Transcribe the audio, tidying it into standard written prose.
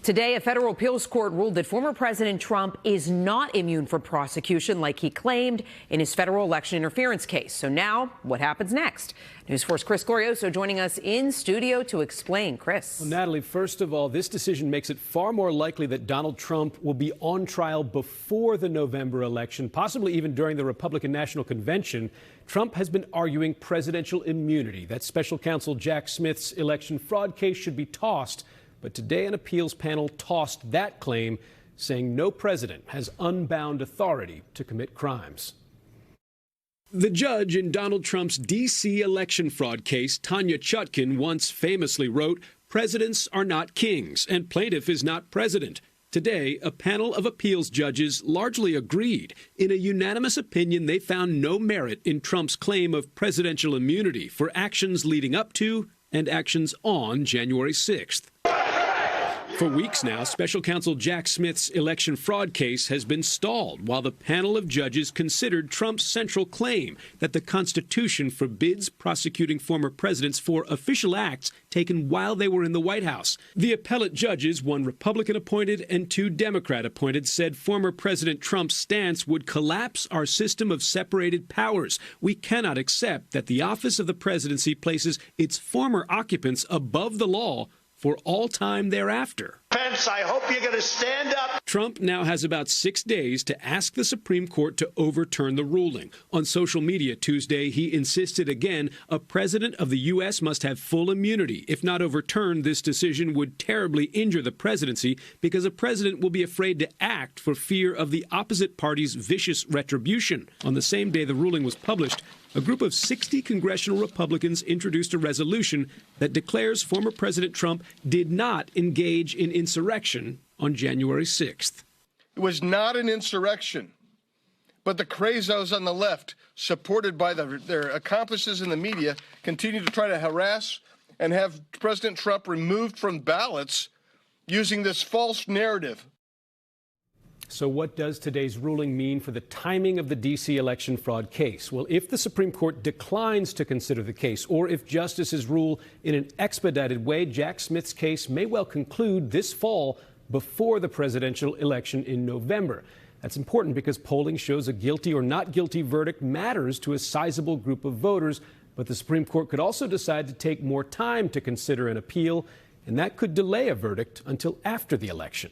Today, a federal appeals court ruled that former President Trump is not immune from prosecution like he claimed in his federal election interference case. So now, what happens next? News 4's Chris Glorioso joining us in studio to explain. Chris. Well, Natalie, first of all, this decision makes it far more likely that Donald Trump will be on trial before the November election, possibly even during the Republican National Convention. Trump has been arguing presidential immunity, that special counsel Jack Smith's election fraud case should be tossed. But today, an appeals panel tossed that claim, saying no president has unbound authority to commit crimes. The judge in Donald Trump's D.C. election fraud case, Tanya Chutkin, once famously wrote, "Presidents are not kings, and plaintiff is not president." Today, a panel of appeals judges largely agreed. In a unanimous opinion, they found no merit in Trump's claim of presidential immunity for actions leading up to and actions on January 6th. For weeks now, special counsel Jack Smith's election fraud case has been stalled while the panel of judges considered Trump's central claim that the Constitution forbids prosecuting former presidents for official acts taken while they were in the White House. The appellate judges, one Republican-appointed and two Democrat-appointed, said former President Trump's stance would collapse our system of separated powers. We cannot accept that the office of the presidency places its former occupants above the law for all time thereafter. Pence, I hope you're going to stand up. Trump now has about 6 days to ask the Supreme Court to overturn the ruling. On social media Tuesday, he insisted again a president of the U.S. must have full immunity. If not overturned, this decision would terribly injure the presidency because a president will be afraid to act for fear of the opposite party's vicious retribution. On the same day the ruling was published, a group of 60 congressional Republicans introduced a resolution that declares former President Trump did not engage in insurrection on January 6th. It was not an insurrection, but the crazos on the left, supported by their accomplices in the media, continue to try to harass and have President Trump removed from ballots using this false narrative. So what does today's ruling mean for the timing of the D.C. election fraud case? Well, if the Supreme Court declines to consider the case, or if justices rule in an expedited way, Jack Smith's case may well conclude this fall before the presidential election in November. That's important because polling shows a guilty or not guilty verdict matters to a sizable group of voters, but the Supreme Court could also decide to take more time to consider an appeal, and that could delay a verdict until after the election.